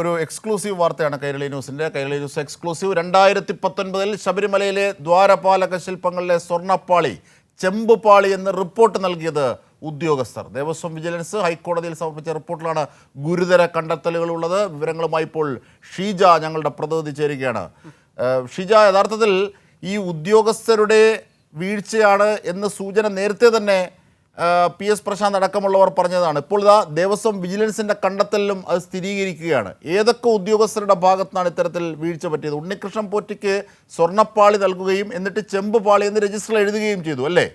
ഒരു എക്സ്ക്ലൂസീവ് വാർത്തയാണ് Kairali news exclusive. 2019 ശബരിമലയിലെ ദ്വാരപാലക ശില്പങ്ങളിലെ സ്വർണ്ണപ്പാളി ചെമ്പുപാളി എന്ന് റിപ്പോർട്ട് നൽകിയത് ഉദ്യോഗസ്ഥർ. ദേവസ്വം വിജിലൻസ് ഹൈക്കോടതിയിൽ സമർപ്പിച്ച റിപ്പോർട്ടിലാണ് ഗുരുതര കണ്ടെത്തലുകൾ ഉള്ളത്. വിവരങ്ങളുമായി ഇപ്പോൾ ഷീജ ഞങ്ങളുടെ പ്രതിനിധി ചേരുകയാണ്. ഷീജ, യഥാർത്ഥത്തിൽ ഈ ഉദ്യോഗസ്ഥരുടെ വീഴ്ചയാണ് എന്ന് സൂചന നേരത്തെ തന്നെ PS പ്രശാന്ത് അടക്കമുള്ളവർ പറഞ്ഞതാണ്. ഇപ്പോൾ ഇതാ ദേവസ്വം വിജിലൻസിന്റെ കണ്ടെത്തലിലും അത് സ്ഥിരീകരിക്കുകയാണ്. ഏതൊക്കെ ഉദ്യോഗസ്ഥരുടെ ഭാഗത്താണ് ഇത്തരത്തിൽ വീഴ്ച പറ്റിയത്? ഉണ്ണികൃഷ്ണൻ പോറ്റിക്ക് സ്വർണ്ണപ്പാളി നൽകുകയും എന്നിട്ട് ചെമ്പുപാളി എന്ന് രജിസ്റ്ററിൽ എഴുതുകയും ചെയ്തു, അല്ലേ?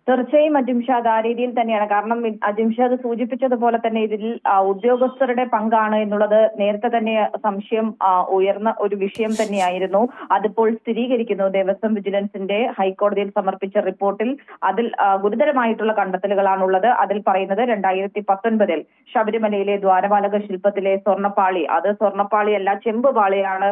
തീർച്ചയായും അജിംഷാദ് ആ രീതിയിൽ തന്നെയാണ്. കാരണം അജിംഷാദ് സൂചിപ്പിച്ചതുപോലെ തന്നെ ഇതിൽ ഉദ്യോഗസ്ഥരുടെ പങ്കാണ് എന്നുള്ളത് നേരത്തെ തന്നെ സംശയം ഉയർന്ന ഒരു വിഷയം തന്നെയായിരുന്നു. അതിപ്പോൾ സ്ഥിരീകരിക്കുന്നു ദേവസ്വം വിജിലൻസിന്റെ ഹൈക്കോടതിയിൽ സമർപ്പിച്ച റിപ്പോർട്ടിൽ. അതിൽ ഗുരുതരമായിട്ടുള്ള കണ്ടെത്തലുകളാണുള്ളത്. അതിൽ പറയുന്നത് 2019 ശബരിമലയിലെ ദ്വാരപാലക ശില്പത്തിലെ സ്വർണ്ണപ്പാളി, അത് സ്വർണ്ണപ്പാളിയല്ല ചെമ്പുപാളിയാണ്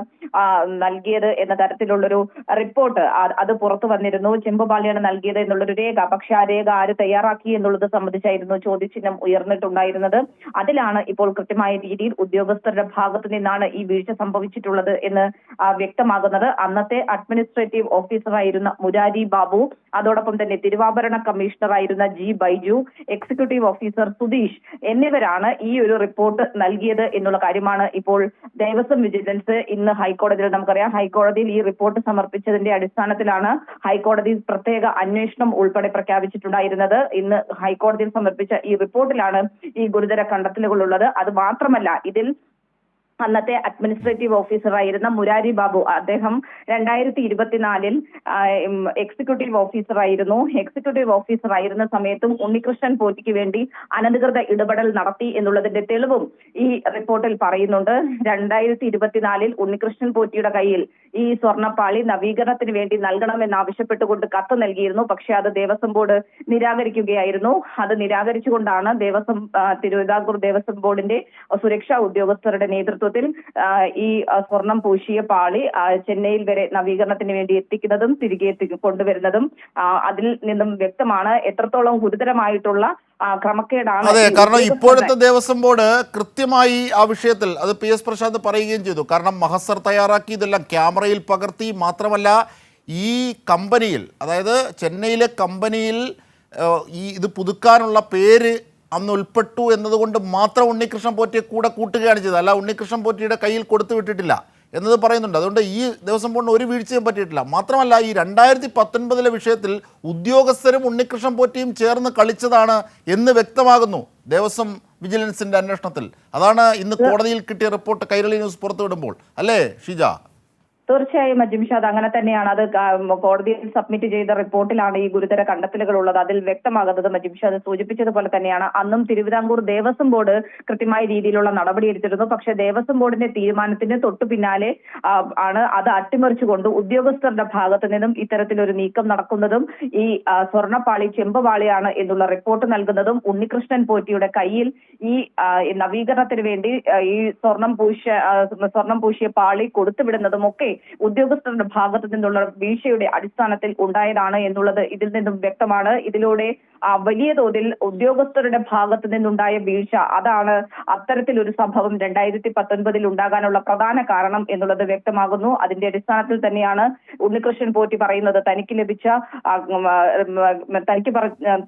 നൽകിയത് എന്ന തരത്തിലുള്ളൊരു റിപ്പോർട്ട് അത് പുറത്തു വന്നിരുന്നു. ചെമ്പുപാളിയാണ് നൽകിയത് എന്നുള്ളൊരു രേഖ. പക്ഷെ ആ രേഖ ആര് തയ്യാറാക്കി എന്നുള്ളത് സംബന്ധിച്ചായിരുന്നു ചോദ്യചിഹ്നം ഉയർന്നിട്ടുണ്ടായിരുന്നത്. അതിലാണ് ഇപ്പോൾ കൃത്യമായ രീതിയിൽ ഉദ്യോഗസ്ഥരുടെ ഭാഗത്തു നിന്നാണ് ഈ വീഴ്ച സംഭവിച്ചിട്ടുള്ളത് എന്ന് വ്യക്തമാകുന്നത്. അന്നത്തെ അഡ്മിനിസ്ട്രേറ്റീവ് ഓഫീസറായിരുന്ന മുരാരി ബാബു, അതോടൊപ്പം തന്നെ തിരുവാഭരണ കമ്മീഷണറായിരുന്ന G Baiju, executive officer Sudheesh എന്നിവരാണ് ഈ ഒരു റിപ്പോർട്ട് നൽകിയത് എന്നുള്ള കാര്യമാണ് ഇപ്പോൾ ദേവസ്വം വിജിലൻസ് ഇന്ന് ഹൈക്കോടതിയിൽ, നമുക്കറിയാം ഹൈക്കോടതിയിൽ ഈ റിപ്പോർട്ട് സമർപ്പിച്ചതിന്റെ അടിസ്ഥാനത്തിലാണ് ഹൈക്കോടതി പ്രത്യേക അന്വേഷണം ഉൾപ്പെടെ പ്രഖ്യാപിച്ചിട്ടുണ്ടായിരുന്നത്. ഇന്ന് ഹൈക്കോടതിയിൽ സമർപ്പിച്ച ഈ റിപ്പോർട്ടിലാണ് ഈ ഗുരുതര കണ്ടെത്തലുകൾ ഉള്ളത്. അത് മാത്രമല്ല, ഇതിൽ അന്നത്തെ അഡ്മിനിസ്ട്രേറ്റീവ് ഓഫീസറായിരുന്ന മുരാരി ബാബു, അദ്ദേഹം 2024 എക്സിക്യൂട്ടീവ് ഓഫീസറായിരുന്ന സമയത്തും ഉണ്ണികൃഷ്ണൻ പോറ്റിക്ക് വേണ്ടി അനധികൃത ഇടപെടൽ നടത്തി എന്നുള്ളതിന്റെ തെളിവും ഈ റിപ്പോർട്ടിൽ പറയുന്നുണ്ട്. 2024 ഉണ്ണികൃഷ്ണൻ പോറ്റിയുടെ കയ്യിൽ ഈ സ്വർണ്ണപ്പാളി നവീകരണത്തിന് വേണ്ടി നൽകണമെന്നാവശ്യപ്പെട്ടുകൊണ്ട് കത്ത് നൽകിയിരുന്നു. പക്ഷെ അത് ദേവസ്വം ബോർഡ് നിരാകരിക്കുകയായിരുന്നു. അത് നിരാകരിച്ചുകൊണ്ടാണ് തിരുവിതാംകൂർ ദേവസ്വം ബോർഡിന്റെ സുരക്ഷാ ഉദ്യോഗസ്ഥരുടെ നേതൃത്വത്തിൽ ഈ സ്വർണം പൂശിയ പാളി ചെന്നൈയിൽ വരെ നവീകരണത്തിന് വേണ്ടി എത്തിക്കുന്നതും തിരികെ കൊണ്ടുവരുന്നതും അതിൽ നിന്നും വ്യക്തമാണ് എത്രത്തോളം ഗുരുതരമായിട്ടുള്ള ക്രമക്കേടാണ്. അതെ, കാരണം ഇപ്പോഴത്തെ ദേവസ്വം ബോർഡ് കൃത്യമായി ആ വിഷയത്തിൽ അത് PS പ്രശാന്ത് പറയുകയും ചെയ്തു. കാരണം മഹസർ തയ്യാറാക്കി ഇതെല്ലാം ക്യാമറയിൽ പകർത്തി. മാത്രമല്ല, ഈ കമ്പനിയിൽ, അതായത് ചെന്നൈയിലെ കമ്പനിയിൽ ഇത് പുതുക്കാനുള്ള പേര് അന്ന് ഉൾപ്പെട്ടു എന്നതുകൊണ്ട് മാത്രം ഉണ്ണികൃഷ്ണൻ പോറ്റിയെ കൂടെ കൂട്ടുകയാണ് ചെയ്തത്. അല്ല, ഉണ്ണികൃഷ്ണൻ പോറ്റിയുടെ കയ്യിൽ കൊടുത്തു വിട്ടിട്ടില്ല എന്നത് പറയുന്നുണ്ട്. അതുകൊണ്ട് ഈ ദേവസ്വം ബോർഡിന് ഒരു വീഴ്ചയും പറ്റിയിട്ടില്ല. മാത്രമല്ല, ഈ 2019 വിഷയത്തിൽ ഉദ്യോഗസ്ഥരും ഉണ്ണികൃഷ്ണൻ പോറ്റിയും ചേർന്ന് കളിച്ചതാണ് എന്ന് വ്യക്തമാകുന്നു ദേവസ്വം വിജിലൻസിന്റെ അന്വേഷണത്തിൽ. അതാണ് ഇന്ന് കോടതിയിൽ കിട്ടിയ റിപ്പോർട്ട് കൈരളി ന്യൂസ് പുറത്തുവിടുമ്പോൾ, അല്ലേ ഷീജ? തീർച്ചയായും അജിംഷാദ്, അങ്ങനെ തന്നെയാണ്. അത് കോടതിയിൽ സബ്മിറ്റ് ചെയ്ത റിപ്പോർട്ടിലാണ് ഈ ഗുരുതര കണ്ടെത്തലുകൾ ഉള്ളത്. അതിൽ വ്യക്തമാകുന്നത് അജിംഷാദ് സൂചിപ്പിച്ചതുപോലെ തന്നെയാണ്. അന്നും തിരുവിതാംകൂർ ദേവസ്വം ബോർഡ് കൃത്യമായ രീതിയിലുള്ള നടപടിയെടുത്തിരുന്നു. പക്ഷെ ദേവസ്വം ബോർഡിന്റെ തീരുമാനത്തിന് തൊട്ടു പിന്നാലെ ആണ് അത് അട്ടിമറിച്ചുകൊണ്ട് ഉദ്യോഗസ്ഥരുടെ ഭാഗത്തു നിന്നും ഇത്തരത്തിലൊരു നീക്കം നടക്കുന്നതും ഈ സ്വർണ്ണപ്പാളി ചെമ്പുപാളിയാണ് എന്നുള്ള റിപ്പോർട്ട് നൽകുന്നതും ഉണ്ണികൃഷ്ണൻ പോറ്റിയുടെ കയ്യിൽ ഈ നവീകരണത്തിന് വേണ്ടി ഈ സ്വർണം പൂശിയ പാളി കൊടുത്തുവിടുന്നതും ഒക്കെ ഉദ്യോഗസ്ഥരുടെ ഭാഗത്തു നിന്നുള്ള വീഴ്ചയുടെ അടിസ്ഥാനത്തിൽ ഉണ്ടായതാണ് എന്നുള്ളത് ഇതിൽ നിന്നും വ്യക്തമാണ്. ഇതിലൂടെ വലിയ തോതിൽ ഉദ്യോഗസ്ഥരുടെ ഭാഗത്തു നിന്നുണ്ടായ വീഴ്ച, അതാണ് അത്തരത്തിലൊരു സംഭവം 2019 ഉണ്ടാകാനുള്ള പ്രധാന കാരണം എന്നുള്ളത് വ്യക്തമാകുന്നു. അതിന്റെ അടിസ്ഥാനത്തിൽ തന്നെയാണ് ഉണ്ണികൃഷ്ണൻ പോറ്റി പറയുന്നത്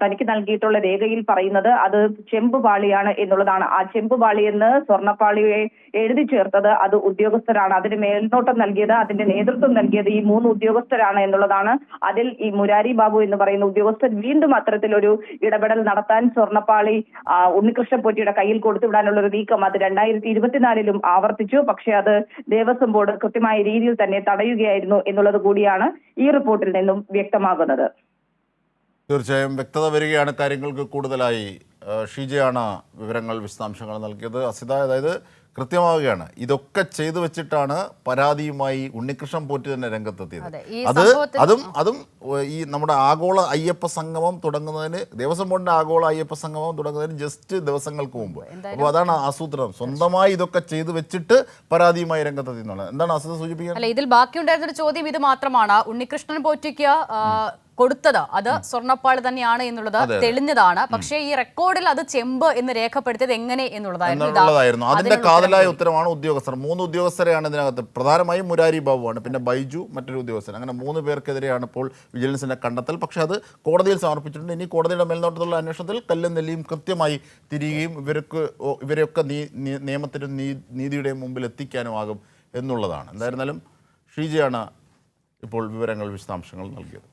തനിക്ക് നൽകിയിട്ടുള്ള രേഖയിൽ പറയുന്നത് അത് ചെമ്പുപാളിയാണ് എന്നുള്ളതാണ്. ആ ചെമ്പുപാളി എന്ന് സ്വർണ്ണപ്പാളിയെ എഴുതി ചേർത്തത് അത് ഉദ്യോഗസ്ഥരാണ്. അതിന് മേൽനോട്ടം നൽകിയത്, അതിന്റെ നേതൃത്വം നൽകിയത് ഈ 3 ഉദ്യോഗസ്ഥരാണ് എന്നുള്ളതാണ്. അതിൽ ഈ മുരാരി ബാബു എന്ന് പറയുന്ന ഉദ്യോഗസ്ഥൻ വീണ്ടും അത്തരത്തിലൊരു ഇടപെടൽ നടത്താൻ സ്വർണ്ണപ്പാളി ഉണ്ണികൃഷ്ണൻ പോറ്റിയുടെ കയ്യിൽ കൊടുത്തുവിടാനുള്ള ഒരു നീക്കം അത് 2024 ആവർത്തിച്ചു. പക്ഷെ അത് ദേവസ്വം ബോർഡ് കൃത്യമായ രീതിയിൽ തന്നെ തടയുകയായിരുന്നു എന്നുള്ളത് കൂടിയാണ് ഈ റിപ്പോർട്ടിൽ നിന്നും വ്യക്തമാകുന്നത്. തീർച്ചയായും വ്യക്തത വരികയാണ് കാര്യങ്ങൾക്ക് കൂടുതലായി. ഷീജയാണ് വിവരങ്ങൾ, വിശദാംശങ്ങൾ നൽകിയത്. അസിത, അതായത് കൃത്യമാവുകയാണ് ഇതൊക്കെ ചെയ്തു വെച്ചിട്ടാണ് പരാതിയുമായി ഉണ്ണികൃഷ്ണൻ പോറ്റി തന്നെ രംഗത്തെത്തിയത്. അതും ഈ നമ്മുടെ ആഗോള അയ്യപ്പ സംഗമം തുടങ്ങുന്നതിന്, ദേവസ്വം ബോർഡിന്റെ ആഗോള അയ്യപ്പ സംഗമം തുടങ്ങുന്നതിന് ജസ്റ്റ് ദിവസങ്ങൾക്ക് മുമ്പ്. അപ്പോൾ അതാണ് ആസൂത്രണം. സ്വന്തമായി ഇതൊക്കെ ചെയ്തു വെച്ചിട്ട് പരാതിയുമായി രംഗത്തെത്തിയെന്നുള്ളത്. എന്താണ് അസിത സൂചിപ്പിക്കുന്നത്? ഇതിൽ ബാക്കിയുണ്ടായിരുന്നൊരു ചോദ്യം ഇത് മാത്രമാണ്. ഉണ്ണികൃഷ്ണൻ പോറ്റിക്ക് കൊടുത്തത് അത് സ്വർണ്ണപ്പാളി തന്നെയാണ് എന്നുള്ളത് തെളിഞ്ഞതാണ്. പക്ഷേ ഈ റെക്കോർഡിൽ അത് ചെമ്പ് എന്ന് രേഖപ്പെടുത്തിയത് എങ്ങനെ എന്നുള്ളതായിരുന്നു അതിന്റെ കാതലായ ഉത്തരവാണ് ഉദ്യോഗസ്ഥർ. 3 ഉദ്യോഗസ്ഥരെയാണ് ഇതിനകത്ത്, പ്രധാനമായും മുരാരി ബാബുവാണ്, പിന്നെ ബൈജു മറ്റൊരു ഉദ്യോഗസ്ഥൻ, അങ്ങനെ 3 പേർക്കെതിരെയാണ് ഇപ്പോൾ വിജിലൻസിന്റെ കണ്ടെത്തൽ. പക്ഷേ അത് കോടതിയിൽ സമർപ്പിച്ചിട്ടുണ്ട്. ഇനി കോടതിയുടെ മേൽനോട്ടത്തിലുള്ള അന്വേഷണത്തിൽ കല്ലും നെല്ലിയും കൃത്യമായി തിരികെയും ഇവരെയൊക്കെ നിയമത്തിനും നീതിയുടെയും മുമ്പിൽ എത്തിക്കാനും ആകും എന്നുള്ളതാണ്. എന്തായിരുന്നാലും ഷീജയാണ് ഇപ്പോൾ വിവരങ്ങൾ, വിശദാംശങ്ങൾ നൽകിയത്.